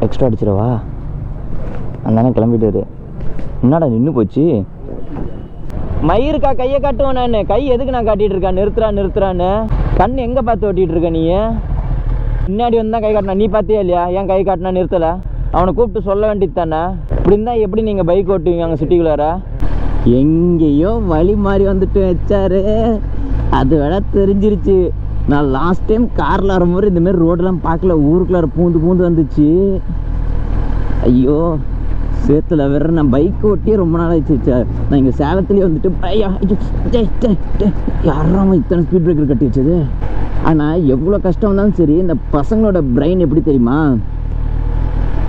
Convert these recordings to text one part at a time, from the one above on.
Extra அடிச்சிடவா? அந்தானே கிளம்பிட்டாரு. என்னடா நின்று போச்சு? மயிருக்கா கையை காட்டுவேன் நான். கை எதுக்கு நான் காட்டிகிட்டு இருக்கேன்? நிறுத்துறான்னு கண் எங்கே பார்த்து ஓட்டிகிட்டு இருக்க நீ? முன்னாடி வந்து தான் கை காட்டினா, நீ பார்த்தியா இல்லையா? ஏன் கை காட்டினா நிறுத்தலை? அவனை கூப்பிட்டு சொல்ல வேண்டியது தானே. இப்படி இருந்தால் எப்படி நீங்கள் பைக் ஓட்டுவீங்க அங்கே சிட்டிக்குள்ளார? எங்கேயோ வழி மாறி வந்துட்டு வச்சாரு. அது வேணா தெரிஞ்சிருச்சு. நான் லாஸ்ட் டைம் காரில் வரும்போது இந்தமாரி ரோடெல்லாம் பார்க்கல. ஊருக்குள்ளார பூந்து வந்துச்சு. ஐயோ சேத்துல வேற நான் பைக் ஓட்டியே ரொம்ப நாள் ஆயிடுச்சு. நான் இங்கே சேலத்துலேயே வந்துட்டு யாரும் இத்தனை ஸ்பீட் பிரேக்கர் கட்டி வச்சது. ஆனால் எவ்வளோ கஷ்டம் வந்தாலும் சரி, இந்த பசங்களோட பிரெயின் எப்படி தெரியுமா?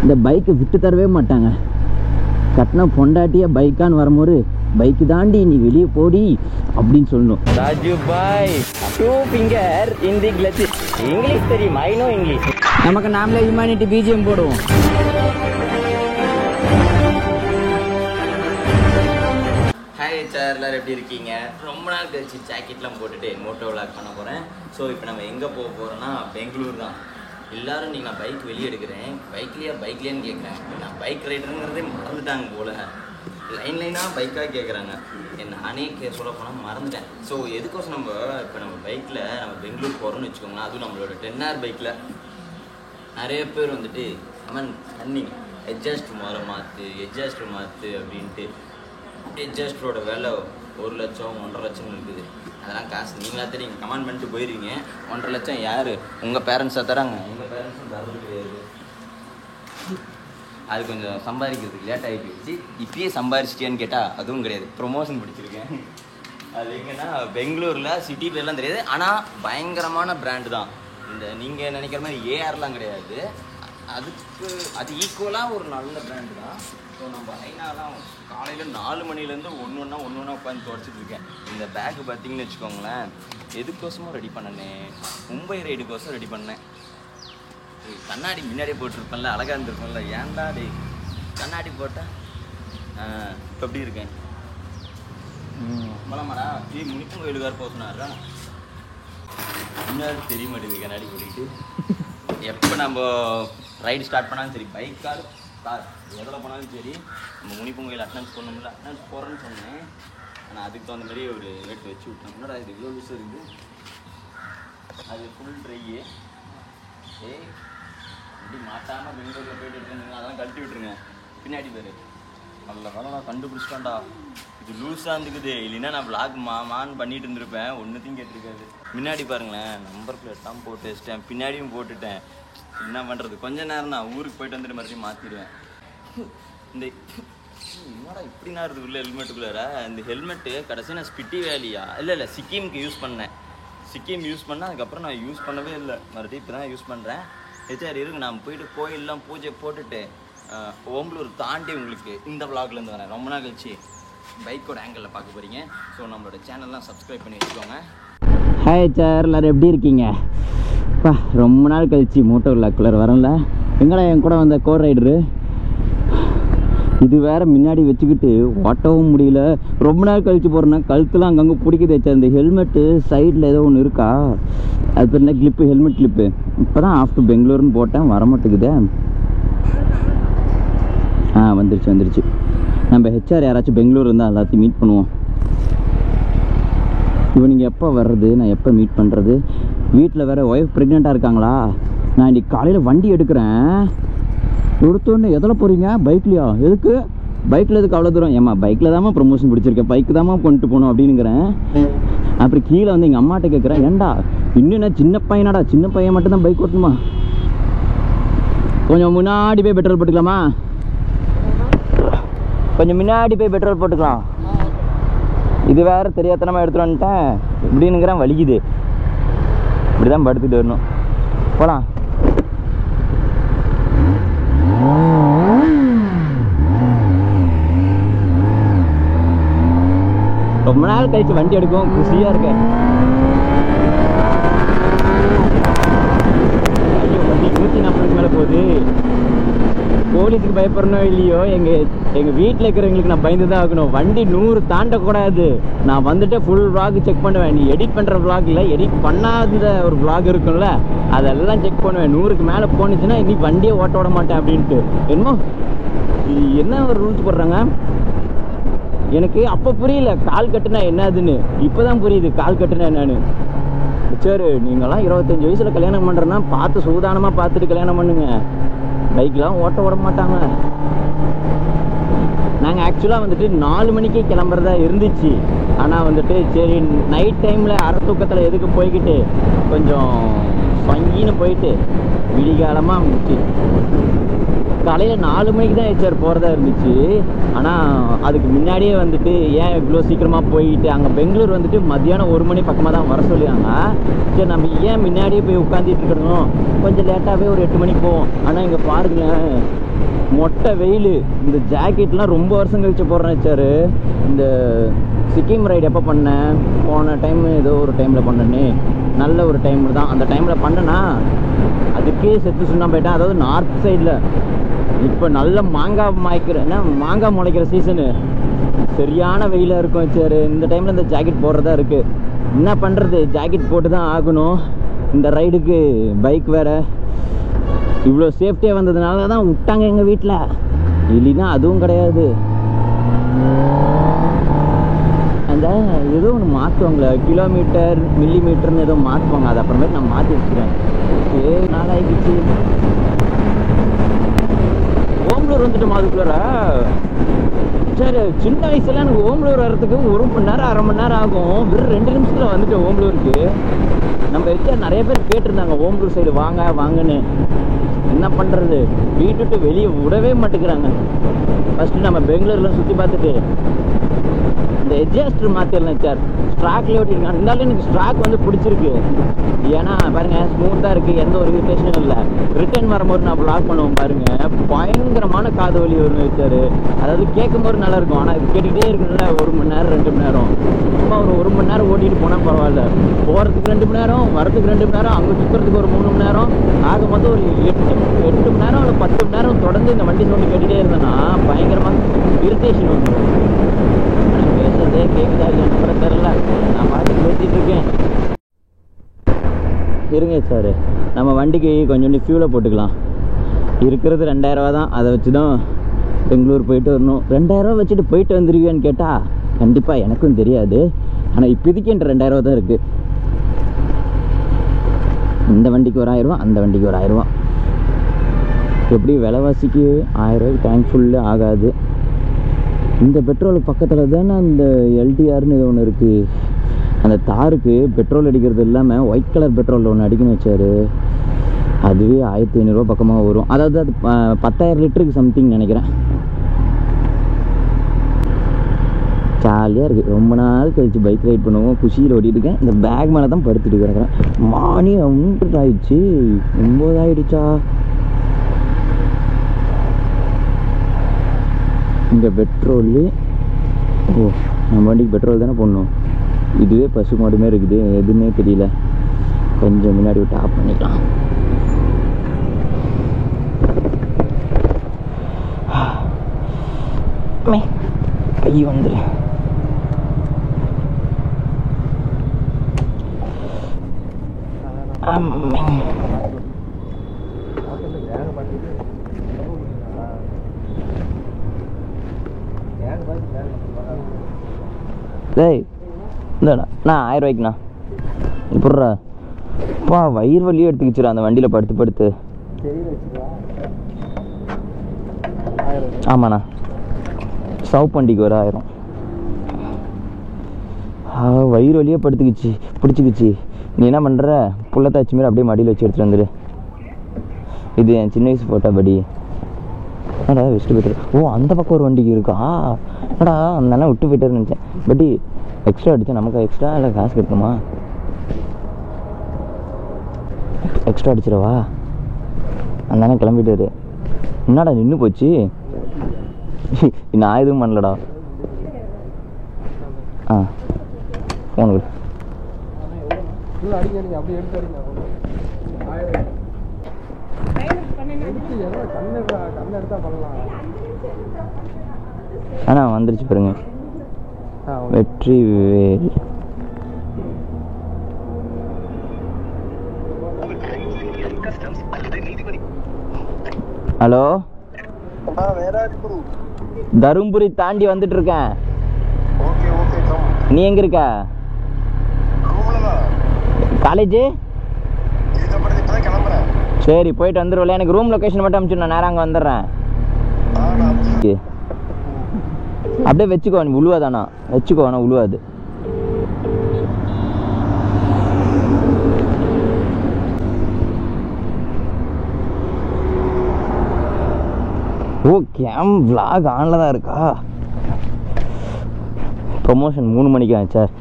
இந்த பைக்கை விட்டு தரவே மாட்டாங்க. கட்டினா பொண்டாட்டியா பைக்கான்னு வரும்போது, பைக்கு தாண்டி நீ வெளியே போடி அப்படின்னு சொல்லணும். ராஜு பாய் 2 ஃபிங்கர் இன் தி கிளட்ச். இங்கிலீஷ் தெரியும், ஐ நோ இங்கிலீஷ். நமக்கு நாமளே ஹியூமனிட்டி பிஜிஎம் போடுவோம். ஹாய் சார், எல்லாரும் எப்படி இருக்கீங்க? ரொம்ப நாள் கழிச்சு ஜாக்கெட்லாம் போட்டுட்டு மோட்டோ விளாக் பண்ண போகிறேன். ஸோ இப்போ நம்ம எங்கே போக போகிறோன்னா பெங்களூர் தான். எல்லோரும் நீங்கள் நான் பைக் வெளியே எடுக்கிறேன், பைக்லேயான்னு கேட்குறேன். நான் பைக் ரைடருங்கிறதே மறந்துட்டாங்க போல். லைனாக பைக்காக கேட்குறாங்க. நானே சொல்ல போனால் மறந்துட்டேன். ஸோ எதுக்கோசம் நம்ம இப்போ நம்ம பைக்கில் நம்ம பெங்களூர் போகிறோன்னு வச்சுக்கோங்களேன். அதுவும் நம்மளோட 10R பைக்கில் நிறைய பேர் வந்துட்டு அமன் ரன்னிங் எட்ஜாஸ்ட் மாற்று அப்படின்ட்டு. எட்ஜாஸ்டரோட விலை 1 லட்சம் 1.5 லட்சம் இருக்குது. அதெல்லாம் காசு நீங்களா தெரியும், கமெண்ட் பண்ணிட்டு போயிருவீங்க. 1.5 லட்சம் யார்? உங்கள் பேரண்ட்ஸாக தராங்க. எங்கள் பேரண்ட்ஸும் தரது கிடையாது. அது கொஞ்சம் சம்பாதிக்கிறதுக்கு லேட் ஆகி போயிடுச்சு. இப்பயே சம்பாதிச்சிட்டியான்னு கேட்டால் அதுவும் கிடையாது. ப்ரொமோஷன் பிடிச்சிருக்கேன். அது எங்கன்னா பெங்களூரில் சிட்டி பேர்லாம் தெரியாது. ஆனால் பயங்கரமான பிராண்டு தான். இந்த நீங்கள் நினைக்கிற மாதிரி ஏஆர்லாம் கிடையாது. அது ஈக்குவலாக ஒரு நல்ல பிராண்டு தான். ஸோ நம்ம ஐநாலாம் காலையில் 4 மணிலேருந்து ஒன்று ஒன்றா உட்காந்து துடைச்சிட்டு இருக்கேன். இந்த பேக்கு பார்த்தீங்கன்னு வச்சுக்கோங்களேன், எதுக்கோசமும் ரெடி பண்ணனேன். மும்பை ரைடுக்கோசம் ரெடி பண்ணேன். கண்ணாடி முன்னாடியே போட்டிருப்பேன்ல, அழகாக இருந்திருப்பேன்ல. ஏன்டா டே கண்ணாடி போட்டேன். இப்போ எப்படி இருக்கேன்? போலாமாடா? முனிப்பன் கோயிலுக்கார் போக சொன்னாரா? முன்னாடி தெரிய மாட்டேங்குது கண்ணாடி போட்டிட்டு. எப்போ நம்ம ரைடு ஸ்டார்ட் பண்ணாலும் சரி, பைக் கார் எதில் போனாலும் சரி, நம்ம முனிப்பன் கோயில் அட்டனன்ஸ் போடணும்ல. அட்டனன்ஸ் போடுறேன்னு சொன்னேன். ஆனால் அதுக்கு தகுந்த மாதிரி ஒரு ரேட் வச்சு விட்டேன். என்னடா இது இவ்வளோ லூஸ் இருக்குது? அது ஃபுல் ட்ரையே. அப்படி மாட்டாமல் பெங்களூரில் போய்ட்டு இருக்கேன். அதெல்லாம் கழட்டி விட்டுருங்க. பின்னாடி பேர் நல்ல வேலை நான் கண்டுபிடிச்சிட்டேன்டா. இது லூஸாக இருந்துக்குது. இல்லைன்னா நான் விளாக் மான்னு பண்ணிட்டு இருந்திருப்பேன். ஒன்றுத்தையும் கேட்டிருக்காது. முன்னாடி பாருங்களேன், நம்பர் பிளேட் தான் போட்டு வச்சிட்டேன். பின்னாடியும் போட்டுட்டேன். என்ன பண்ணுறது? கொஞ்ச நேரம் தான், ஊருக்கு போயிட்டு வந்துட்டு மறுபடியும் மாற்றிடுவேன். இந்த என்னடா இப்படி நான் இருக்குள்ள ஹெல்மெட்டுக்குள்ளார. இந்த ஹெல்மெட்டு கடைசி நான் ஸ்பிட்டி வேலியா இல்லை சிக்கிமுக்கு யூஸ் பண்ணேன். சிக்கிம் யூஸ் பண்ணேன். அதுக்கப்புறம் நான் யூஸ் பண்ணவே இல்லை. மறுபடியும் இப்போ தான் யூஸ் பண்ணுறேன். சரி இருக்கு, நான் போயிட்டு கோயிலெலாம் பூஜை போட்டுட்டு ஓம்பலூர் தாண்டி உங்களுக்கு இந்த விளாக்லேருந்து வரேன். ரொம்ப நாள் கழிச்சு பைக்கோட ஆங்கிளில் பார்க்க போகிறீங்க. ஸோ நம்மளோட சேனல்லாம் சப்ஸ்கிரைப் பண்ணி வச்சுக்கோங்க. ஹாய் சார், எல்லோரும் எப்படி இருக்கீங்க? ரொம்ப நாள் கழிச்சு மோட்டோ விளாக்குள்ளார வரல. எங்கடா என் கூட வந்த கோ ரைடரு? இது வேறு முன்னாடி வச்சுக்கிட்டு ஓட்டவும் முடியல. ரொம்ப நாள் கழிச்சு போகிறேன்னா கழுத்துலாம் அங்கங்கே பிடிக்குது. வச்சா இந்த ஹெல்மெட்டு சைடில் ஏதோ ஒன்று இருக்கா? அது பேர் என்ன கிளிப்பு, ஹெல்மெட் கிளிப்பு. இப்போ தான் ஆஃப்டர் பெங்களூர்னு போட்டேன், வரமாட்டேங்குதே. வந்துருச்சு. நம்ம ஹெச்ஆர் யாராச்சும் பெங்களூர் இருந்தால் எல்லாத்தையும் மீட் பண்ணுவோம். இப்போ நீங்கள் எப்போ வர்றது? நான் எப்போ மீட் பண்ணுறது? வீட்டில் வேறு ஒய்ஃப் ப்ரெக்னெண்ட்டாக இருக்காங்களா? நான் இன்றைக்கி காலையில் வண்டி எடுக்கிறேன். எடுத்தோடனே எதில் போகிறீங்க? பைக்லையா? எதுக்கு பைக்கில்? எதுக்கு அவ்வளோ தூரம்? ஏம்மா பைக்கில் தாம்மா ப்ரொமோஷன் பிடிச்சிருக்கேன், பைக்கு தாம்மா கொண்டுட்டு போகணும் அப்படின்னுங்கிறேன். அப்புறம் கீழே வந்து எங்கள் அம்மாட்ட கேட்குறேன், ஏண்டா இன்னும் என்ன சின்ன பையனாடா? சின்ன பையன் மட்டும் தான் பைக் ஓட்டணுமா? கொஞ்சம் முன்னாடி போய் பெட்ரோல் போட்டுக்கலாமா? கொஞ்சம் முன்னாடி போய் பெட்ரோல் போட்டுக்கலாம். இது வேறு தெரியாதனமாக எடுத்துகிட்டு வந்துட்டேன். இப்படின்னுங்கிறேன், வலிக்குது. இப்படி தான் படுத்துட்டு வரணும். போகலாம். ரொம்ப நாள் கழிச்சு வண்டி எடுக்கும், குஷியாக இருக்கேன். ஐயோ, வண்டி 140 மேலே போகுது. போலீஸுக்கு பயப்படணும் இல்லையோ, எங்கள் வீட்டில் இருக்கிறவங்களுக்கு நான் பயந்து தான் ஆகணும். வண்டி 100 தாண்டக்கூடாது. நான் வந்துட்டு ஃபுல் vlog செக் பண்ணுவேன். நீ எடிட் பண்ணுற vlog இல்லை, எடிட் பண்ணாத ஒரு vlog இருக்கும்ல, அதெல்லாம் செக் பண்ணுவேன். 100க்கு மேலே போணுச்சுன்னா இனி வண்டியே ஓட்ட விட மாட்டேன் அப்படின்ட்டு. என்னமோ என்ன ஒரு ரூல்ஸ் போடுறாங்க எனக்கு அப்போ புரியல. கால் கட்டுனா என்னதுன்னு இப்போதான் புரியுது. கால் கட்டுனா என்னன்னு. சரி, நீங்களாம் 25 வயசுல கல்யாணம் பண்ணுறேன்னா பார்த்து சூதானமாக பார்த்துட்டு கல்யாணம் பண்ணுங்க. பைக்லாம் ஓட்ட விட மாட்டாங்க. நாங்கள் ஆக்சுவலாக வந்துட்டு 4 மணிக்கு கிளம்புறதா இருந்துச்சு. ஆனால் வந்துட்டு சரி நைட் டைமில் அரை தூக்கத்தில் எதுக்கு போய்கிட்டு கொஞ்சம் வங்கின்னு போயிட்டு விடிகாலமாக முடிச்சு காலையில் 4 மணிக்கு தான் ஹெச்ஆர் போகிறதா இருந்துச்சு. ஆனால் அதுக்கு முன்னாடியே வந்துட்டு ஏன் இவ்வளோ சீக்கிரமாக போயிட்டு அங்கே பெங்களூர் வந்துட்டு மத்தியானம் 1 மணி பக்கமாக தான் வர சொல்லியாங்க. சரி நம்ம ஏன் முன்னாடியே போய் உட்காந்துட்டு இருக்கணும், கொஞ்சம் லேட்டாகவே ஒரு 8 மணிக்கு போவோம். ஆனால் இங்கே பாருங்களேன், மொட்டை வெயில். இந்த ஜாக்கெட்லாம் ரொம்ப வருஷம் கழிச்சு போடுறேன் ஹெச்ஆர். இந்த சிக்கிம் ரைடு எப்போ பண்ணேன், போன டைம் ஏதோ ஒரு டைமில் பண்ணேன்னே, நல்ல ஒரு டைமில் தான். அந்த டைமில் பண்ணேன்னா அதுக்கே செத்து சுண்ணா போயிட்டேன். அதாவது நார்த் சைடில் இப்போ நல்ல மாங்காய் முளைக்கிற சீசனு, சரியான வெயிலாக இருக்கும் சார். இந்த டைமில் இந்த ஜாக்கெட் போடுறதா இருக்குது. என்ன பண்ணுறது, ஜாக்கெட் போட்டு தான் ஆகணும். இந்த ரைடுக்கு பைக் வேறு இவ்வளோ சேஃப்டியாக வந்ததுனால தான் விட்டாங்க எங்கள் வீட்டில். இல்லைன்னா அதுவும் கிடையாது. அந்த ஏதோ ஒன்று மாற்றுவாங்களே, கிலோமீட்டர் மில்லிமீட்டர்னு ஏதோ மாற்றுவாங்க. அது அப்புறமேட்டு நான் மாற்றி வச்சுக்கிறேன். நாளாகிடுச்சு. ஓம்பலூர் வந்துட்டு அதுக்குள்ளார. சரி, சின்ன வயசுல எனக்கு ஓம்பலூர் வர்றதுக்கு 1 மணி நேரம் 1/2 மணி நேரம் ஆகும். வெறும் 2 நிமிஷத்தில் வந்துட்டு ஓம்பலூருக்கு. நம்ம வச்சு நிறைய பேர் கேட்டிருந்தாங்க ஓம்பலூர் சைடு வாங்கன்னு. என்ன பண்ணுறது, வீட்டுட்டு வெளியே விடவே மாட்டேங்கிறாங்க. ஃபஸ்ட்டு நம்ம பெங்களூரில் சுற்றி பார்த்துட்டு இந்த எட்ஜஸ்டர் மாற்றிடலாம் சார். ஸ்ட்ராக்லேயே ஓட்டிருக்காங்க. இருந்தாலும் எனக்கு ஸ்ட்ராக் வந்து பிடிச்சிருக்கு. ஏன்னா பாருங்கள் ஸ்மூத்தாக இருக்குது, எந்த ஒரு இரிட்டேஷனும் இல்லை. ரிட்டர்ன் வரும்போது நான் வ்ளாக் பண்ணுவோம் பாருங்கள், பயங்கரமான காது வலி வரும் சார். அதாவது கேட்கும் போது நல்லாயிருக்கும். ஆனால் இது கேட்டுக்கிட்டே இருக்குல்ல 1 மணி நேரம் 2 மணி நேரம். சும்மா ஒரு 1 மணி நேரம் ஓட்டிகிட்டு போனால் பரவாயில்ல. போகிறதுக்கு 2 மணி நேரம், வரதுக்கு 2 மணி நேரம், அங்கே சுற்றுறதுக்கு ஒரு 3 மணி நேரம், ஆக மொத்தம் ஒரு 8 மணி நேரம் இல்லை 10 மணி நேரம் தொடர்ந்து இந்த வண்டி சவுண்டு கேட்டுகிட்டே இருந்தேன்னா பயங்கரமாக இரிட்டேஷன் வந்துடும். பேசுறதே கேட்குதா இல்லைன்னு கூட தெரில. நான் பார்த்து பேசிகிட்டு இருக்கேன். இருங்க சார், நம்ம வண்டிக்கு கொஞ்சோண்டு ஃபியூலை போட்டுக்கலாம். இருக்கிறது 2000 ரூபா தான். அதை வச்சு தான் பெங்களூர் போயிட்டு வரணும். 2000 ரூபா வச்சுட்டு போயிட்டு வந்துருவியான்னு கேட்டால் கண்டிப்பாக எனக்கும் தெரியாது. ஆனால் இப்போதைக்கு என்கிட்ட 2000 ரூபா தான் இருக்குது. இந்த வண்டிக்கு ஒரு 1000 ரூபா, அந்த வண்டிக்கு ஒரு 1000 ரூபா. எப்படி விலைவாசிக்கு 1000 ரூபாய்க்கு டேங்க் ஃபுல்லு ஆகாது. இந்த பெட்ரோலுக்கு பக்கத்தில் தானே அந்த எல்டிஆர்னு ஒன்று இருக்குது. அந்த தாருக்கு பெட்ரோல் அடிக்கிறது இல்லாமல் ஒயிட் கலர் பெட்ரோலில் ஒன்று அடிக்கணும் வச்சார். அதுவே 1500 ரூபா பக்கமாக வரும். அதாவது அது 10,000 லிட்டருக்கு சம்திங் நினைக்கிறேன். ஜாலியாக இருக்குது. ரொம்ப நாள் கழிச்சு பைக் ரைட் பண்ணுவோம். குஷியில் ஓட்டிகிட்டு இருக்கேன். இந்த பேக் மேலே தான் படுத்துட்டு கிடக்கிறேன். மணி 9 ஆயிடுச்சு. 9 ஆயிடுச்சா? இங்கே பெட்ரோலு. ஓ, நம்ம வண்டிக்கு பெட்ரோல் தானே போடணும். இதுவே பசு மாடுமே இருக்குது, எதுவுமே தெரியல. கொஞ்சம் முன்னாடி விட்டு ஆஃப் பண்ணிக்கலாம். கை வந்துடு. டேய் இந்தாண்ணா, நான் 1000 ரூபாய்க்குண்ணா. இப்பட்றா அப்பா, வயிறு வலியே எடுத்துக்கிச்சுரா அந்த வண்டியில் படுத்து படுத்து. ஆமாண்ணா, சவுப் வண்டிக்கு ஒரு 1000. வயிறு வலியே படுத்துக்கிச்சு, பிடிச்சிக்கிச்சு. நீ என்ன பண்ணுற, புள்ளத்தாச்சி மாரி அப்படியே மடியில் வச்சு எடுத்துகிட்டு வந்துடு. இது என் சின்ன வயசு போட்டா படி. என்னடா வெஸ்ட்டு போய்ட்டு. ஓ, அந்த பக்கம் ஒரு வண்டிக்கு இருக்கா? என்னடா அந்த அண்ணன் விட்டு போயிட்டாருன்னு நினச்சேன். பட்டி எக்ஸ்ட்ரா அடித்தா நமக்கு எக்ஸ்ட்ரா இல்லை காசு கட்டணுமா? எக்ஸ்ட்ரா அடிச்சிடவா? அந்த அண்ணன் கிளம்பிட்டாரு. என்னடா நின்று போச்சு? நான் எதுவும் பண்ணலடா. ஆ, ஃபோன் கொடு. ஆனா வந்துருச்சு பாருங்க வெற்றி வேல். ஹலோ, தருமபுரி தாண்டி வந்துட்டு இருக்கேன். நீ எங்க இருக்க? காலேஜ்? சரி, போயிட்டு வந்துடுவல. எனக்கு ரூம் லொகேஷன் மட்டும் அனுப்பிச்சு, நான் நேரம் அங்கே வந்துடுறேன். அப்படியே வச்சுக்கோ, நீ உழுவாதானா வச்சுக்கோ, ஆனால் உழுவாது. ஓ, கேம் விளாக் ஆனில் தான் இருக்கா? ப்ரொமோஷன் 3 மணிக்கு சார்.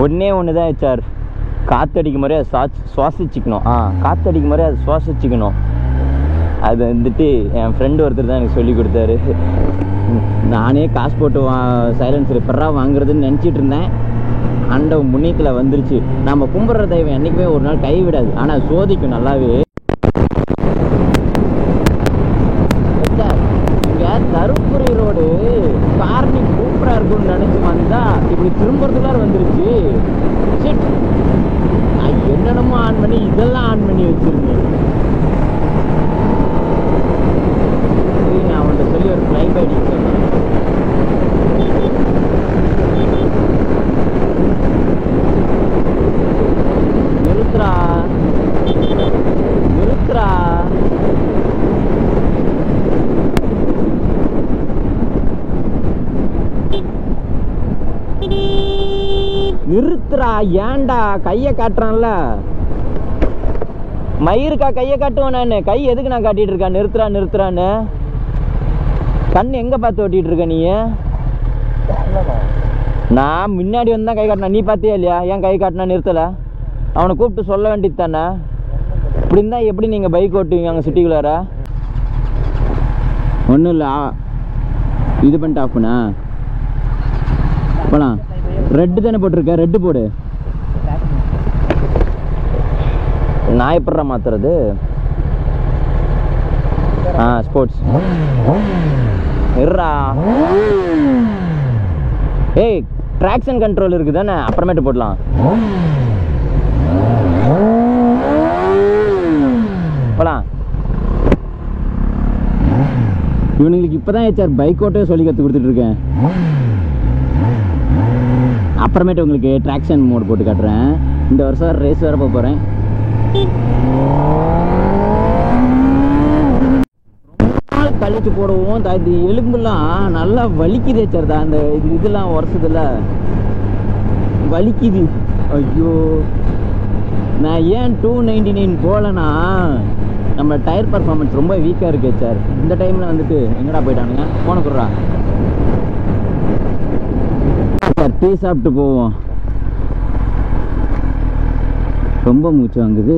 ஒன்று தான் சார், காற்றடிக்க மாதிரி அதை சுவாசிச்சுக்கணும். காற்றடிக்க மாதிரி அதை சுவாசிச்சுக்கணும். அது வந்துட்டு என் ஃப்ரெண்டு ஒருத்தர் தான் எனக்கு சொல்லி கொடுத்தாரு. நானே காசு போட்டு சைலன்சர் பெறா வாங்குறதுன்னு நினச்சிட்டு இருந்தேன். ஆண்டவன் முன்னியத்தில் வந்துருச்சு. நம்ம கும்பிட்ற தெய்வம் என்றைக்குமே ஒரு நாள் கைவிடாது, ஆனால் சோதிக்கும் நல்லாவே. இங்கே தருமபுரி ரோடு கார்னிக் சூப்பராக இருக்கும்னு நினச்சி வந்தா இப்படி திரும்புறதுக்குள்ளார வந்துருச்சு. நான் என்னென்னமோ ஆன் பண்ணி இதெல்லாம் ஆன் பண்ணி வச்சிருந்தேன். நான் அவன்கிட்ட சொல்லி ஒரு ஃப்ளைப் அடிக்க சொன்னேன். நிறுத்துறா நிறுத்துறா. நிறுத்துறா. ஏன்டா கையை காட்டுறான்ல? மயிருக்கா கையை காட்டுவேன் நான். கை எதுக்கு நான் காட்டிட்டு இருக்கேன்? நிறுத்துறா நிறுத்துறான்னு. கண் எங்க பார்த்து ஓட்டிட்டு இருக்க நீ? நான் முன்னாடி வந்து தான் கை காட்டினா, நீ பார்த்தியா இல்லையா? ஏன் கை காட்டினா நிறுத்தலை? அவனை கூப்பிட்டு சொல்ல வேண்டியது தானே. இப்படி இருந்தால் எப்படி நீங்கள் பைக் ஓட்டுவீங்க அங்கே சிட்டிக்குள்ளார? ஒன்றும் இல்லை, இது பண்ணிட்டு ஆஃப் பண்ணா போலாம். ரெட்டு தானே போட்டிருக்க, ரெட்டு போடு. நான் எப்படா மாத்துறது? ஸ்போர்ட்ஸ் இருறா. ஏய், ட்ராக்ஷன் கண்ட்ரோல் இருக்குது தானே, அப்புறமேட்டு போடலாம். போலாம். இவனுங்களுக்கு இப்போதான் சார் பைக் ஓட்டவே சொல்லி கற்றுக் கொடுத்துட்டு இருக்கேன். அப்புறமேட்டு உங்களுக்கு ட்ராக்ஷன் மோட் போட்டு காட்டுறேன். இந்த வருஷம் ரேஸ் வேற போக போகிறேன். கழிச்சு போடுவோம். இது எலும்புலாம் நல்லா வலிக்குதே சார். அந்த இதெல்லாம் வருஷத்துல வலிக்குது. ஐயோ, நான் ஏன் 299 போகலன்னா, நம்ம டயர் பர்ஃபார்மன்ஸ் ரொம்ப வீக்காக இருக்கே சார். இந்த டைமில் வந்துட்டு எங்கடா போயிட்டானுங்க? போன குடுறா சார், டீ சாப்பிட்டு போவோம். ரொம்ப மூச்சு வாங்குது.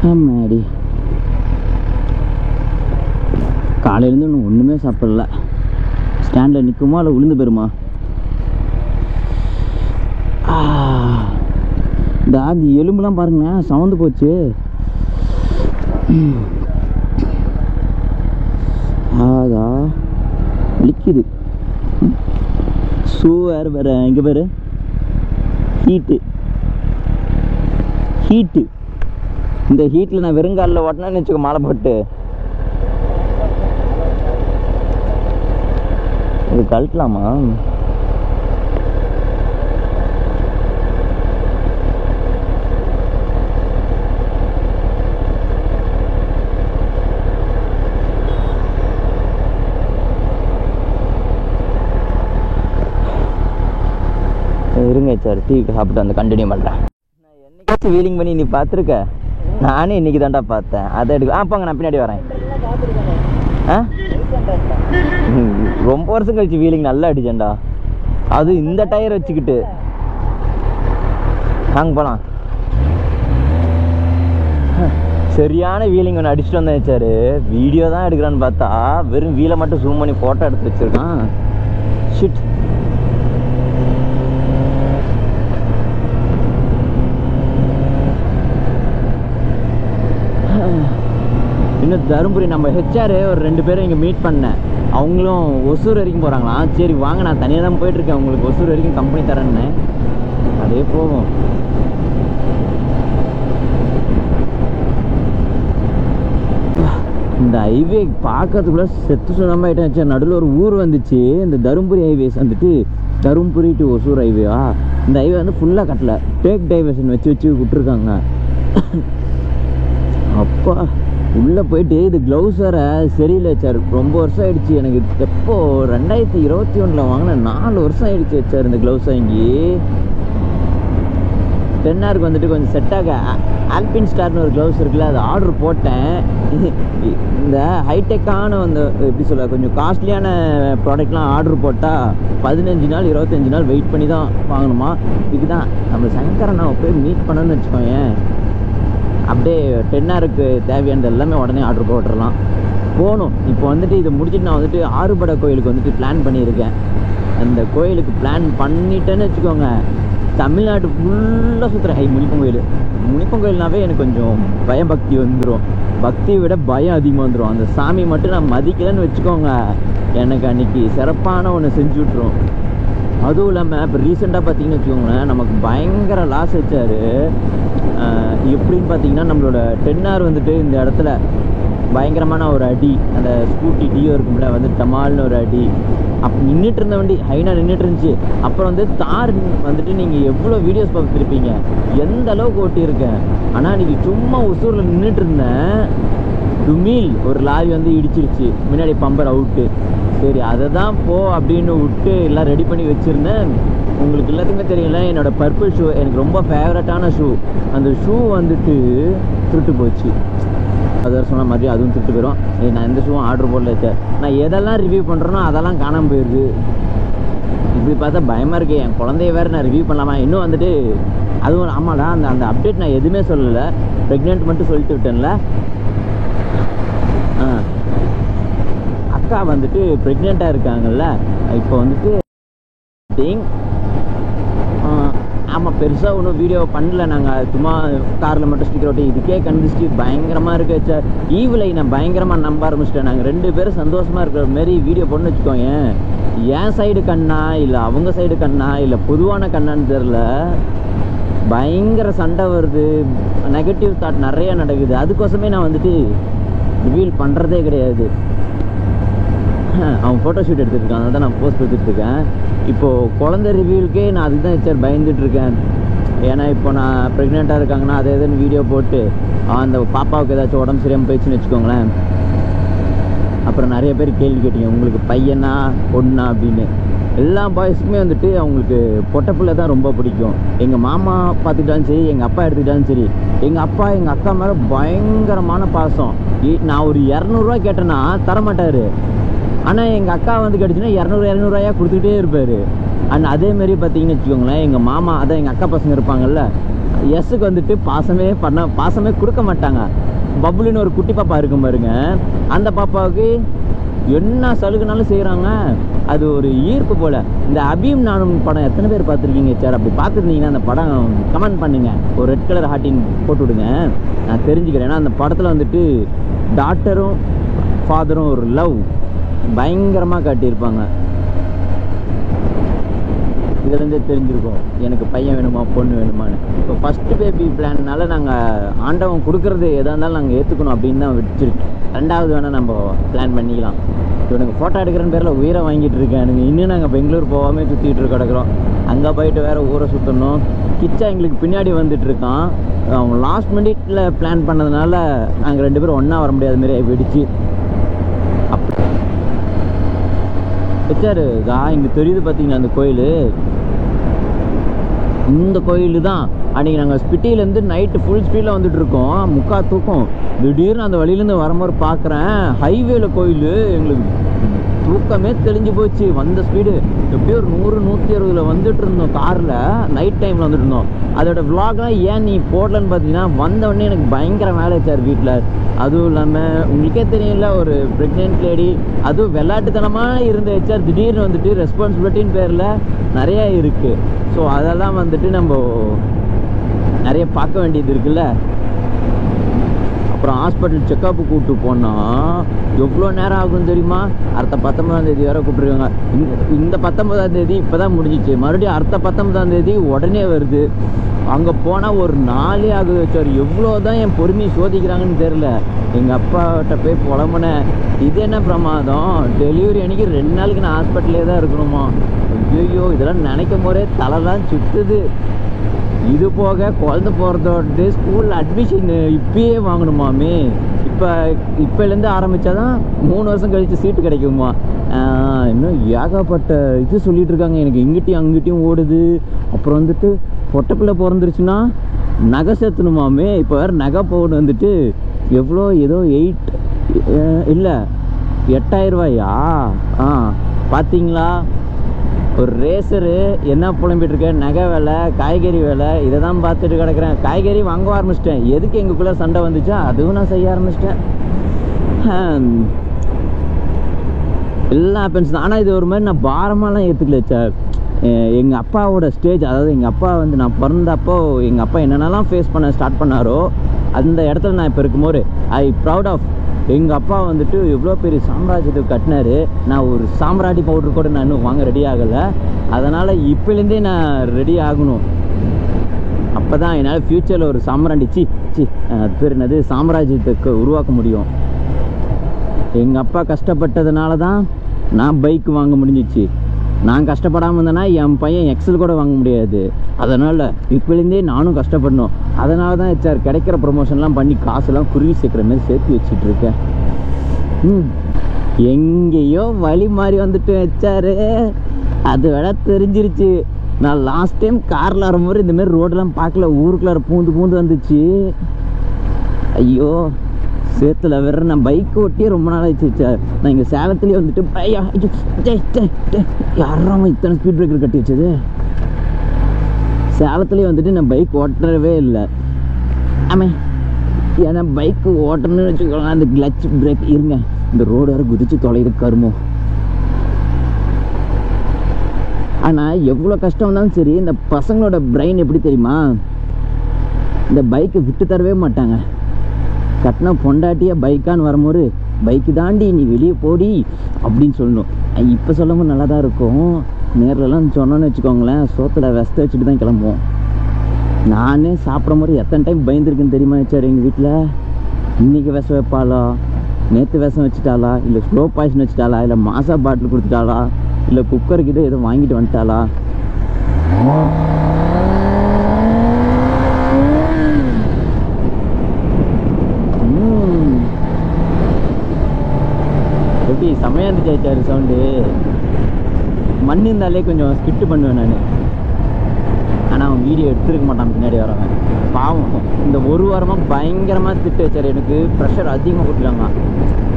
ஆமாடி, காலையிலேருந்து இன்னும் ஒன்றுமே சாப்பிடல. ஸ்டாண்டில் நிற்குமா இல்லை விழுந்து போயிருமா? இந்த அது எலும்புலாம் பாருங்க சவந்து போச்சு. ஆதா லிக்குது. ஷூ வேறு வேறு. இங்கே பேர் ஹீட்டு. இந்த ஹீட்டில் நான் வெறுங்காலில் ஓட்டினேன்னு வச்சுக்கோ, மாலை போட்டு. இது கழட்டலாமா? இருங்க சார், டீ சாப்பிட்டு வந்து கண்டினியூ பண்ணுறேன். நான் என்னைக்காச்சும் வீலிங் பண்ணி நீ பார்த்துருக்க? நானே இன்னைக்கு தான்டா பார்த்தேன். அதை எடுக்க போங்க, நான் பின்னாடி வரேன். ரொம்ப வருஷம் கழிச்சு வீலிங் நல்லா அடிச்சேன்டா. அது இந்த டயர் வச்சுக்கிட்டு. வாங்க போலாம். சரியான வீலிங் ஒன்று அடிச்சுட்டு வந்தேன் சார். வீடியோ தான் எடுக்கிறான்னு பார்த்தா வெறும் வீலை மட்டும் ஜூம் பண்ணி ஃபோட்டோ எடுத்து வச்சிருக்கான். ஷிட். இன்னும் தருமபுரி நம்ம ஹெச்ஆர் ஒரு 2 பேரும் இங்கே மீட் பண்ணேன். அவங்களும் ஒசூர் வரைக்கும் போகிறாங்களாம். சரி வாங்க, நான் தனியாக தான் போயிட்டுருக்கேன், உங்களுக்கு ஒசூர் வரைக்கும் கம்பெனி தரேன்னு. அதே போகும். இந்த ஹைவே பார்க்கறதுக்குள்ள செத்து சுண்ணாம ஆகிட்டேன். நடுவில் ஒரு ஊர் வந்துச்சு, இந்த தருமபுரி ஹைவேஸ் வந்துட்டு தருமபுரி டு ஒசூர் ஹைவேவா. இந்த ஹைவே வந்து ஃபுல்லாக கட்டல, டேக் டைவர்ஷன் வச்சு விட்டுருக்காங்க. அப்பா உள்ளே போயிட்டு இது க்ளவுஸ் வேறு சரியில்லை சார். ரொம்ப வருஷம் ஆயிடுச்சு எனக்கு. எப்போ 2021 வாங்கினேன், 4 வருஷம் ஆயிடுச்சு சார் இந்த க்ளவுஸ் வாங்கி. 10R வந்துட்டு கொஞ்சம் செட் ஆக ஆல்பின் ஸ்டார்னு ஒரு க்ளவுஸ் இருக்குல்ல, அது ஆர்டர் போட்டேன். இந்த ஹைடெக்கான வந்து எப்படி சொல்ல, கொஞ்சம் காஸ்ட்லியான ப்ராடக்ட்லாம் ஆர்டர் போட்டால் 15 நாள் 25 நாள் வெயிட் பண்ணி தான் வாங்கணுமா. இதுக்கு தான் நம்ம சங்கரன் நான் போய் மீட் பண்ணணும்னு வச்சுக்கோங்க, அப்படியே 10Rக்கு தேவையானது எல்லாமே உடனே ஆர்டர் போட்டுடலாம். போகணும். இப்போ வந்துட்டு இதை முடிச்சுட்டு நான் வந்துட்டு ஆறுபடை கோயிலுக்கு வந்துட்டு பிளான் பண்ணியிருக்கேன். அந்த கோயிலுக்கு பிளான் பண்ணிட்டேன்னு வச்சுக்கோங்க, தமிழ்நாடு ஃபுல்லாக சுற்றுறேன். முனிப்பன் கோயில், முனிப்பன் கோயில்னாவே எனக்கு கொஞ்சம் பயபக்தி வந்துடும். பக்தியை விட பயம் அதிகமாக வந்துடும். அந்த சாமி மட்டும் நான் மதிக்கலைன்னு வச்சுக்கோங்க, எனக்கு அன்றைக்கி சிறப்பான ஒன்று செஞ்சு விட்ரும். அதுவும் இல்லாமல் இப்போ ரீசெண்டாக பார்த்தீங்கன்னு வச்சுக்கோங்களேன், நமக்கு பயங்கர லாஸ் வச்சார். எப்படின்னு பார்த்தீங்கன்னா, நம்மளோட 10R வந்துட்டு இந்த இடத்துல பயங்கரமான ஒரு அடி, அந்த ஸ்கூட்டி டியோ இருக்கும்ல வந்து டமால்னு ஒரு அடி. அப்போ நின்றுட்டு இருந்த வண்டி ஹைனாக நின்றுட்டு இருந்துச்சு. அப்புறம் வந்து தார் வந்துட்டு நீங்கள் எவ்வளோ வீடியோஸ் பார்த்துருப்பீங்க, எந்த அளவுக்கு ஓட்டியிருக்கேன். ஆனால் இன்றைக்கி சும்மா ஒசூரில் நின்றுட்டு இருந்தேன், டுமீல் ஒரு லாரி வந்து இடிச்சிருச்சு, முன்னாடி பம்பர் அவுட்டு. சரி அதை தான் போ அப்படின்னு விட்டு எல்லாம் ரெடி பண்ணி வச்சுருந்தேன். உங்களுக்கு எல்லாத்துக்குமே தெரியல, என்னோடய பர்பிள் ஷூ எனக்கு ரொம்ப ஃபேவரட்டான ஷூ, அந்த ஷூ வந்துட்டு திருட்டு போச்சு. அதை சொன்ன மாதிரி அதுவும் திருட்டு போயிடும். நான் எந்த ஷூவும் ஆர்டர் போடல சார். நான் எதெல்லாம் ரிவ்யூ பண்ணுறேனோ அதெல்லாம் காணாமல் போயிடுது. இப்படி பார்த்தா பயமாக இருக்குது. என் குழந்தைய வேறு நான் ரிவ்யூ பண்ணலாமா இன்னும் வந்துட்டு. அதுவும் ஆமாடா, அந்த அப்டேட் நான் எதுவுமே சொல்லலை, ப்ரெக்னென்ட் மட்டும் சொல்லிட்டு விட்டேன்ல. அக்கா வந்துட்டு ப்ரெக்னெண்ட்டாக இருக்காங்கல்ல, இப்போ வந்துட்டு ஆமாம் பெருசாக ஒன்றும் வீடியோ பண்ணல. நாங்கள் சும்மா காரில் மட்டும் ஸ்டிக்கர் ஓட்டி, இதுக்கே கண்டிஸ்டி பயங்கரமாக இருக்குது சார். ஈவிலை நான் பயங்கரமாக நம்ப ஆரம்பிச்சிட்டேன். நாங்கள் 2 பேரும் சந்தோஷமாக இருக்கிற மாரி வீடியோ பண்ணு வச்சுக்கோங்க. என் சைடு கண்ணா இல்லை அவங்க சைடு கண்ணா இல்லை பொதுவான கண்ணான்னு தெரில, பயங்கர சண்டை வருது, நெகட்டிவ் தாட் நிறையா நடக்குது. அதுக்கோசமே நான் வந்துட்டு ரிவீல் பண்ணுறதே கிடையாது. அவன் ஃபோட்டோ ஷூட் எடுத்துருக்கான், அதை தான் நான் போஸ்ட் எடுத்துகிட்ருக்கேன். இப்போது குழந்தை ரிவ்யூலுக்கே நான் அதுக்கு தான் சார் பயந்துட்டுருக்கேன். ஏன்னா இப்போ நான் ப்ரெக்னெண்ட்டாக இருக்காங்கன்னா அதை எதுன்னு வீடியோ போட்டு அந்த பாப்பாவுக்கு ஏதாச்சும் உடம்பு சரியாமல் போயிடுச்சுன்னு வச்சுக்கோங்களேன், அப்புறம் நிறைய பேர் கேள்வி கேட்டீங்க, உங்களுக்கு பையனா பொண்ணா அப்படின்னு. எல்லா பாய்ஸுக்குமே வந்துட்டு அவங்களுக்கு பொட்டை பிள்ளை தான் ரொம்ப பிடிக்கும். எங்கள் மாமா பார்த்துக்கிட்டாலும் சரி, எங்கள் அப்பா எடுத்துக்கிட்டாலும் சரி, எங்கள் அப்பா எங்கள் அக்கா மேலே பயங்கரமான பாசம். நான் ஒரு 200 ரூபா கேட்டேன்னா தரமாட்டார். ஆனால் எங்கள் அக்கா வந்து கிடச்சுன்னா 200 கொடுத்துக்கிட்டே இருப்பார். அண்ட் அதேமாரி பார்த்தீங்கன்னு வச்சுக்கோங்களேன், எங்கள் மாமா அதான் எங்கள் அக்கா பசங்க இருப்பாங்கல்ல, எஸ்ஸுக்கு வந்துட்டு பாசமே கொடுக்க மாட்டாங்க. பப்புலின்னு ஒரு குட்டி பாப்பா இருக்கும் பாருங்க, அந்த பாப்பாவுக்கு என்ன சலுகைனாலும் செய்கிறாங்க. அது ஒரு ஈர்ப்பு போல். இந்த அபியும் நானும் படம் எத்தனை பேர் பார்த்துருக்கீங்க சார்? அப்படி பார்த்துருந்தீங்கன்னா அந்த படம் கமெண்ட் பண்ணுங்கள், ஒரு ரெட் கலர் ஹார்ட்டின் போட்டு விடுங்க, நான் தெரிஞ்சுக்கிறேன். ஏன்னா அந்த படத்தில் வந்துட்டு டாட்டரும் ஃபாதரும் ஒரு லவ் பயங்கரமாக காட்டியிருப்பாங்க. இதுலேருந்தே தெரிஞ்சிருக்கோம் எனக்கு பையன் வேணுமா பொண்ணு வேணுமான்னு. இப்போ ஃபஸ்ட்டு பேபி பிளான்னால நாங்கள் ஆண்டவன் கொடுக்குறது எதாக இருந்தாலும் நாங்கள் ஏற்றுக்கணும் அப்படின்னு தான் வச்சுருக்கோம். 2வது வேணால் நம்ம பிளான் பண்ணிக்கலாம். இவனுக்கு ஃபோட்டோ எடுக்கிறன்னு பேரில் உயிரை வாங்கிட்டு இருக்கானுங்க. இன்னும் நாங்கள் பெங்களூர் போகாமல் சுற்றிட்டு கிடக்குறோம். அங்கே போயிட்டு வேறு ஊரை சுற்றணும். கிச்சா எங்களுக்கு பின்னாடி வந்துட்டு இருக்கான். அவங்க லாஸ்ட் மினிட்ல பிளான் பண்ணதுனால நாங்கள் 2 பேரும் ஒன்றா வர முடியாத மாரி வெடிச்சு. வச்சாரு இங்கே தெரியுது பார்த்தீங்களா அந்த கோயில், இந்த கோயில் தான். அன்றைக்கி நாங்கள் ஸ்பிட்டிலேருந்து நைட்டு ஃபுல் ஸ்பீடில் வந்துட்டு இருக்கோம், முக்கா தூக்கம். திடீர்னு அந்த வழியிலேருந்து வரும்போது பார்க்குறேன் ஹைவேல கோயில். எங்களுக்கு தூக்கமே தெளிஞ்சு போச்சு. வந்த ஸ்பீடு எப்படியோ ஒரு 100-160 வந்துட்டு இருந்தோம் காரில், நைட் டைமில் வந்துட்டு இருந்தோம். அதோட விளாக்லாம் ஏன் நீ போடலன்னு பார்த்தீங்கன்னா, வந்தவொடனே எனக்கு பயங்கர வேலை வச்சார் வீட்டில். அதுவும் இல்லாமல் உங்களுக்கே தெரியல, ஒரு ப்ரெக்னென்ட் லேடி, அதுவும் விளையாட்டுத்தனமாக இருந்த ஹெச்ஆர் திடீர்னு வந்துட்டு ரெஸ்பான்சிபிலிட்டின்னு பேரில் நிறையா இருக்குது. ஸோ அதெல்லாம் வந்துட்டு நம்ம நிறைய பார்க்க வேண்டியது இருக்குல்ல. அப்புறம் ஹாஸ்பிட்டல் செக்கப்பு கூப்பிட்டு போனால் எவ்வளோ நேரம் ஆகும் தெரியுமா? அடுத்த 19ஆம் தேதி வேறு கூப்பிட்ருக்காங்க. இந்த 19ஆம் தேதி இப்போ தான் முடிஞ்சிச்சு, மறுபடியும் அடுத்த 19ஆம் தேதி உடனே வருது. அங்கே போனால் ஒரு நாளே ஆகுது சார். எவ்வளோ தான் என் பொறுமையை சோதிக்கிறாங்கன்னு தெரில. எங்கள் அப்பாட்ட போய் புலம்புனேன், இது என்ன பிரமாதம், டெலிவரி அன்றைக்கி 2 நாளைக்கு நான் ஹாஸ்பிட்டலே தான் இருக்கணுமா? ஐயோ, இதெல்லாம் நினைக்கும் போதே தலைலாம் சுற்றுது. இது போக குழந்தை போகிறதோட ஸ்கூல் அட்மிஷன் இப்பயே வாங்கணுமாமே. இப்போலேருந்து ஆரம்பித்தாதான் 3 வருஷம் கழித்து சீட்டு கிடைக்குமா? இன்னும் ஏகப்பட்ட இது சொல்லிகிட்டு இருக்காங்க. எனக்கு இங்கிட்டையும் அங்கிட்டையும் ஓடுது. அப்புறம் வந்துட்டு பொட்டப்பிள்ளை பிறந்துருச்சுன்னா நகை சேர்த்தணுமாமே. இப்போ வேறு நகை பவுன் வந்துட்டு எவ்வளோ, ஏதோ 8,000 ரூபாயா? பார்த்தீங்களா, ஒரு ரேசரு என்ன புலம்பிட்டு இருக்கேன், நகை வேலை, காய்கறி வேலை, இதை தான் பார்த்துட்டு கிடக்குறேன். காய்கறி வாங்க ஆரம்பிச்சிட்டேன். எதுக்கு எங்களுக்குள்ளே சண்டை வந்துச்சா அதுவும் நான் செய்ய ஆரம்பிச்சிட்டேன். எல்லாம் ஹேப்பன்ஸ் தான். ஆனால் இது ஒரு மாதிரி நான் பாரமாலாம் ஏற்றுக்கல சார். எங்கள் அப்பாவோட ஸ்டேஜ், அதாவது எங்கள் அப்பா வந்து நான் பிறந்தப்போ எங்கள் அப்பா என்னென்னலாம் ஃபேஸ் பண்ண ஸ்டார்ட் பண்ணாரோ அந்த இடத்துல நான் இப்போ இருக்கும்போது ஐ ப்ரவுட் ஆஃப். எங்கள் அப்பா வந்துட்டு எவ்வளோ பெரிய சாம்ராஜ்யத்துக்கு கட்டினாரு. நான் ஒரு சாம்ராட்டி பவுட்ரு கூட நான் இன்னும் வாங்க ரெடி ஆகலை. அதனால் இப்போலேருந்தே நான் ரெடி ஆகணும். அப்போ தான் என்னால் ஃப்யூச்சரில் ஒரு பேர் என்னது, சாம்ராஜ்யத்துக்கு உருவாக்க முடியும். எங்கள் அப்பா கஷ்டப்பட்டதுனால தான் நான் பைக் வாங்க முடிஞ்சிச்சு. நான் கஷ்டப்படாமல் இருந்தேன்னா என் பையன் எக்ஸல் கூட வாங்க முடியாது. அதனால் இப்போலேருந்தே நானும் கஷ்டப்படணும். அதனால தான் சார் கிடைக்கிற ப்ரொமோஷன்லாம் பண்ணி காசுலாம் குருவி சேர்க்குற மாதிரி சேர்த்து வச்சுட்ருக்கேன். எங்கேயோ வழி மாறி வந்துட்டு வச்சாரு. அது வேணா தெரிஞ்சிருச்சு. நான் லாஸ்ட் டைம் காரில் வரும்போது இந்தமாரி ரோடெல்லாம் பார்க்கல, ஊருக்குள்ளார பூந்து வந்துச்சு. ஐயோ, சேத்துல வேற நான் பைக் ஓட்டியே ரொம்ப நாள் ஆயிடுச்சு சார். நான் இங்கே சேலத்துலேயே வந்துட்டு யாராம இத்தனை ஸ்பீட் பிரேக்கர் கட்டி வச்சது. சேலத்துலேயே வந்துட்டு நான் பைக் ஓட்டவே இல்லை. ஏன்னா பைக்கு ஓட்டணும்னு வச்சுக்கோங்க, அந்த கிளச் பிரேக் இருங்க, இந்த ரோடு வேறு குதிச்சு தொலைது கருமோ. ஆனால் எவ்வளோ கஷ்டம் இருந்தாலும் சரி, இந்த பசங்களோட பிரெயின் எப்படி தெரியுமா, இந்த பைக்கை விட்டு தரவே மாட்டாங்க. கட்டின பொண்டாட்டியா பைக்கான்னு வரும்போது பைக்கு தாண்டி நீ வெளியே போடி அப்படின்னு சொல்லணும். இப்போ சொல்லும்போது நல்லா தான் இருக்கும். நேர்லலாம் சொன்னோன்னு வச்சுக்கோங்களேன், சோத்தில் வெஸ்த வச்சுட்டு தான் கிளம்புவோம். நானே சாப்பிடும் போது எத்தனை டைம் பயந்துருக்குன்னு தெரியுமா சார். எங்கள் வீட்டில் இன்றைக்கி விஷம் வைப்பாளா, நேற்று விஷம் வச்சுட்டாளா, இல்லை ஸ்லோ பாய்சன் வச்சுட்டாளா, இல்லை மாசா பாட்டில் கொடுத்துட்டாளா, இல்லை குக்கருக்கு இது எதுவும் வாங்கிட்டு வந்துட்டாளா. எப்படி செமையாக இருந்துச்சு சார் சவுண்டு. மண் இருந்தாலே கொஞ்சம் ஸ்கிட்டு பண்ணுவேன் நான். ஆனால் அவன் வீடியோ எடுத்துருக்க மாட்டான் பின்னாடி வரவன். பாவம், இந்த ஒரு வாரமாக பயங்கரமாக திட்டு வச்சார். எனக்கு ப்ரெஷர் அதிகமாக கொடுத்துட்டாங்க.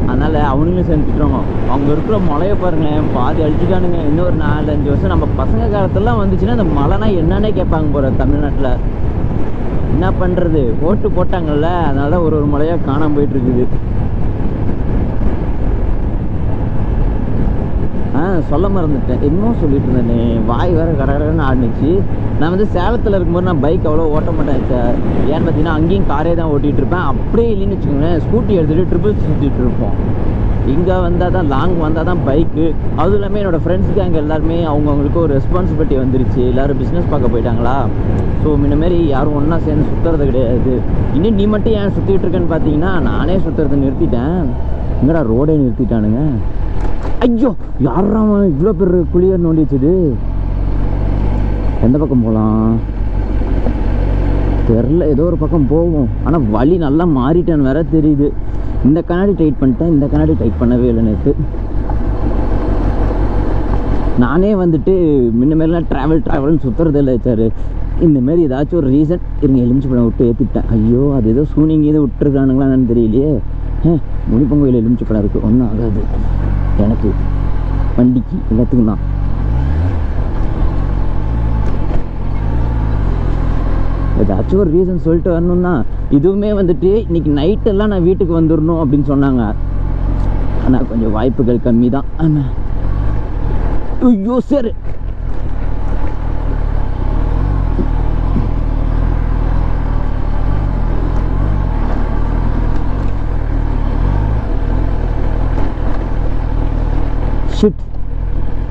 அதனால் அவனுங்களும் சேர்ந்து திட்டுறாங்க. அவங்க இருக்கிற மழையை பாருங்களேன், பாதி அழிச்சிட்டானுங்க. இன்னொரு 4-5 வருஷம் நம்ம பசங்க காலத்துலாம் வந்துச்சுன்னா இந்த மழைனா என்னன்னே கேட்பாங்க போகிற தமிழ்நாட்டில். என்ன பண்ணுறது, ஓட்டு போட்டாங்கல்ல, அதனால தான் ஒரு மழையாக காணாமல் போயிட்டுருக்குது. சொல்ல மறந்துட்டேன், இன்னும் சொல்லிட்டு இருந்தேனே, வாய் வேறு கடகடன்னு ஆடிச்சு. நான் வந்து சேலத்தில் இருக்கும்போது நான் பைக் அவ்வளோ ஓட்ட மாட்டேன் சார். ஏன்னு பார்த்தீங்கன்னா அங்கேயும் காரே தான் ஓட்டிகிட்டு இருப்பேன். அப்படியே இல்லைன்னு வச்சுக்கோங்களேன், ஸ்கூட்டி எடுத்துகிட்டு ட்ரிபிள் சுற்றிட்டு இருப்போம். இங்கே வந்தால் தான், லாங் வந்தால் தான் பைக்கு. அதுவும் இல்லாமல் என்னோடய ஃப்ரெண்ட்ஸுக்கு அங்கே எல்லாருமே அவங்கவுங்களுக்கு ஒரு ரெஸ்பான்சிபிலிட்டி வந்துருச்சு. எல்லோரும் பிஸ்னஸ் பார்க்க போயிட்டாங்களா. ஸோ முன்னமாரி யாரும் ஒன்றா சேர்ந்து சுற்றுறது கிடையாது. இன்னும் நீ மட்டும் ஏன் சுற்றிட்டு இருக்கேன்னு பார்த்தீங்கன்னா, நானே சுற்றுறதை நிறுத்திட்டேன். இங்கடா ரோடே நிறுத்திட்டானுங்க. ஐயோ, யாரா இவ்வளோ பேர் குழியை நோண்டி வச்சது. எந்த பக்கம் போகலாம் தெரில, ஏதோ ஒரு பக்கம் போவோம். ஆனால் வழி நல்லா மாறிட்டேன்னு வேற தெரியுது. இந்த கண்ணாடி டைட் பண்ணிட்டேன், இந்த கண்ணாடி டைட் பண்ணவே இல்லை நேற்று. நானே வந்துட்டு முன்னமாரிலாம் ட்ராவல்னு சுற்றுறதே இல்லை சார். இந்தமாரி ஏதாச்சும் ஒரு ரீசன் இருங்க, எலுமிச்சி பழம் விட்டு ஏற்றிட்டேன். ஐயோ, அது ஏதோ சூனிங்க ஏதோ விட்டுருக்கானுங்களான்னு தெரியலையே. முனிப்பங்கோயில் எலுமிச்சி பழம் இருக்குது, ஒன்றும் ஆகாது எனக்கு, வண்டிக்கு எல்லாத்துக்கும் தான். ஏதாச்சும் ஒரு ரீசன் சொல்லிட்டு வரணும்னா, இதுவுமே வந்துட்டு இன்னைக்கு நைட்டெல்லாம் நான் வீட்டுக்கு வந்துடணும் அப்படின்னு சொன்னாங்க. ஆனால் கொஞ்சம் வாய்ப்புகள் கம்மி தான். ஆமாம், ஐயோ சரி.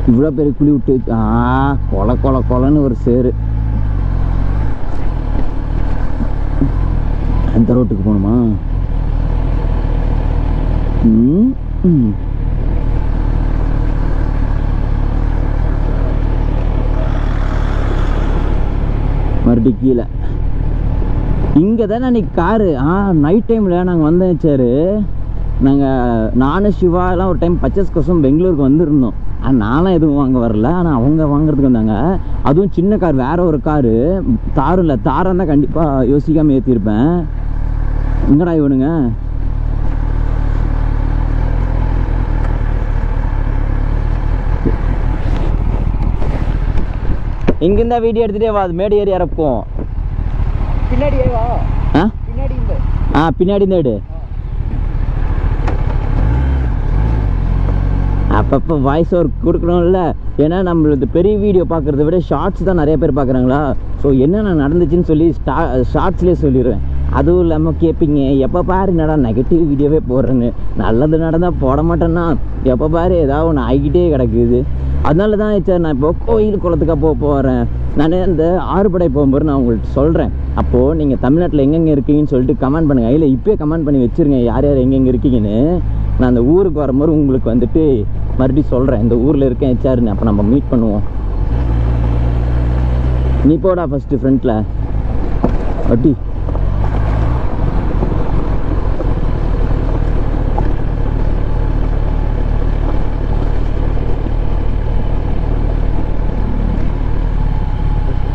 இவ்வளோ பெரிய குழி விட்டு கொலை கொலை கொலைன்னு ஒரு சேரு. அந்த ரோட்டுக்கு போகணுமா? மறுபடி கீழே இங்கே தானே அன்றைக்கி காரு. நைட் டைமில் நாங்கள் வந்தேன் சார். நானும் சிவாலாம் ஒரு டைம் பர்ச்சேஸ் கோசம் பெங்களூருக்கு வந்திருந்தோம். நானும் எதுவும் வாங்க வரல, ஆனால் அவங்க வாங்குறதுக்கு வந்தாங்க. அதுவும் சின்ன கார், வேற ஒரு காரு. தாரும் இல்லை, தாராக தான் கண்டிப்பாக யோசிக்காமல் ஏற்றிருப்பேன். எங்கடா இவனுங்க? இங்கிருந்தா வீடியோ எடுத்துகிட்டே வா, அது மேடு ஏறி இறப்போம். பின்னாடி வா. பின்னாடி பின்னாடி இந்த எடு. அப்பப்போ வாய்ஸ் ஓவர் கொடுக்கணும்ல. ஏன்னா நம்மளது பெரிய வீடியோ பார்க்குறத விட ஷார்ட்ஸ் தான் நிறைய பேர் பார்க்குறாங்களா. ஸோ என்னென்ன நடந்துச்சுன்னு சொல்லி ஷார்ட்ஸ்லேயே சொல்லிடுவேன். அதுவும் இல்லாமல் கேட்பீங்க, எப்போ பாரு என்னடா நெகட்டிவ் வீடியோவே போடுறேன்னு. நல்லது நடந்தால் போட மாட்டேன்னா எப்போ பாரு ஏதாவது ஒன்று ஆகிக்கிட்டே கிடக்குது. அதனால தான் சார் நான் இப்போ கோயில் குளத்துக்காக போகிறேன். நான் இந்த ஆறுபடை போகும்போது நான் உங்களுக்கு சொல்கிறேன். அப்போது நீங்கள் தமிழ்நாட்டில் எங்கெங்கே இருக்கீங்கன்னு சொல்லிட்டு கமெண்ட் பண்ணுங்கள். இல்லை இப்போயே கமெண்ட் பண்ணி வச்சுருங்க யார் யார் எங்கெங்கே இருக்கீங்கன்னு. நான் அந்த ஊருக்கு வரும்போது உங்களுக்கு வந்துட்டு மறுபடியும் சொல்கிறேன், இந்த ஊரில் இருக்கேன் ஹெச்ஆர்னு. அப்போ நம்ம மீட் பண்ணுவோம். நீ போடா ஃபஸ்ட்டு ஃப்ரண்ட்டில் வட்டி.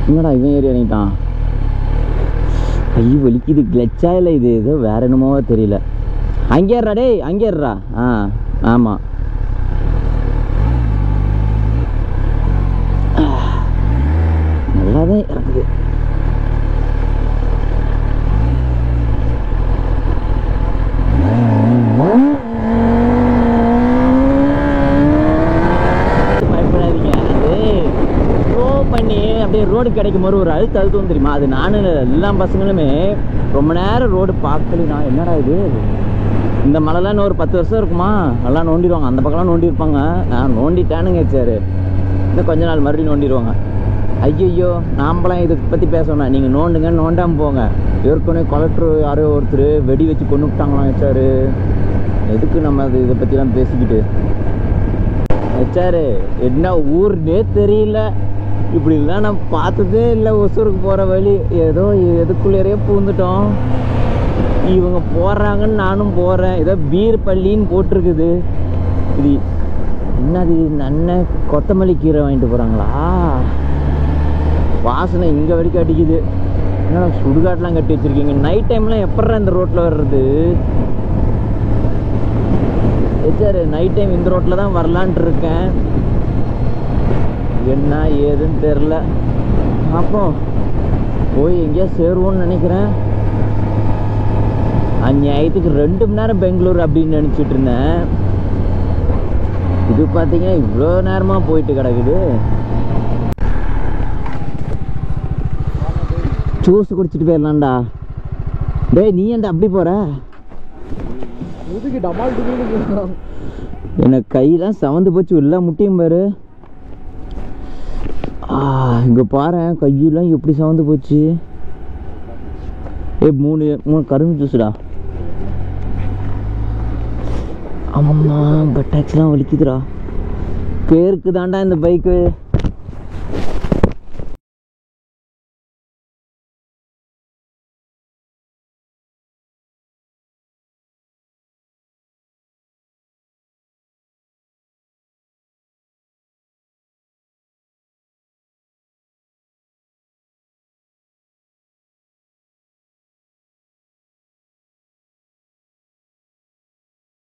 என்னடா இவன் ஏறி இறங்கிட்டான்? ஐயோ வலிக்குது. கிளச்சா இல்லை இது ஏதோ வேற என்னமோ தெரியல. அங்கேறா டேய், அங்கேறா. ஆமாம். நல்லாதான் இறக்குது. பயப்படாதீங்க. அது ஸ்லோ பண்ணி அப்படியே ரோடு கிடைக்கும் போது ஒரு அழுத்தம் தெரியுமா? அது நானும் எல்லா பசங்களுமே ரொம்ப நேரம் ரோடு பார்க்கலனா என்னடா இது, இந்த மழைலாம் இன்னும் ஒரு 10 வருஷம் இருக்குமா, எல்லாம் நோண்டிடுவாங்க. அந்த பக்கம்லாம் நோண்டிருப்பாங்க. நான் நோண்டிட்டானுங்க சார். இன்னும் கொஞ்ச நாள் மறுபடியும் நோண்டிடுவாங்க. ஐயோ நாம்பளாம் இதை பற்றி பேசணும். நீங்கள் நோண்டுங்க, நோண்டாமல் போங்க. ஏற்கனவே கலெக்டர் யாரோ ஒருத்தர் வெடி வச்சு கொண்டு விட்டாங்களாம் ஹெச்ஆர். எதுக்கு நம்ம அது இதை பற்றிலாம் பேசிக்கிட்டு? ஹெச்ஆர் என்ன ஊர்னே தெரியல. இப்படிலாம் நான் பார்த்ததே இல்லை. ஒசூருக்கு போகிற வழி ஏதோ எதுக்குள்ளேயே பூந்துட்டோம். இவங்க போடுறாங்கன்னு நானும் போகிறேன். ஏதோ பீர் பள்ளின்னு போட்டிருக்குது. இது என்னது? அண்ணன் கொத்தமல்லி கீரை வாங்கிட்டு போகிறாங்களா? வாசனை இங்கே வரைக்கும் அடிக்குது. என்னடா சுடுகாட்டெலாம் கட்டி வச்சுருக்கீங்க? நைட் டைம்லாம் எப்பட்றா இந்த ரோட்டில் வர்றது? சார் நைட் டைம் இந்த ரோட்டில் தான் வரலான்ட்டு இருக்கேன். என்ன ஏதுன்னு தெரில. அப்போ போய் எங்கேயா சேருவோன்னு நினைக்கிறேன். அந்நியாயத்துக்கு 2 மணி நேரம் பெங்களூர் அப்படின்னு நினச்சிட்டு இருந்தேன். இது பார்த்தீங்கன்னா இவ்வளோ நேரமாக போயிட்டு கிடக்குது. ஜூஸ் குடிச்சிட்டு போயிடலாம்டா. டேய் நீ ஏன்டா அப்படி போகிற? எனக்கு கையெல்லாம் சவந்து போச்சு. உள்ள முட்டியும் பாரு. இங்கே பாரு கையெல்லாம் எப்படி சவந்து போச்சு. மூணு கரும்பு ஜூஸ்டா. ஆமாம்மா பட்டாக்ஸ்லாம் வலிக்குதுடா. பேருக்கு தாண்டா இந்த பைக்கு.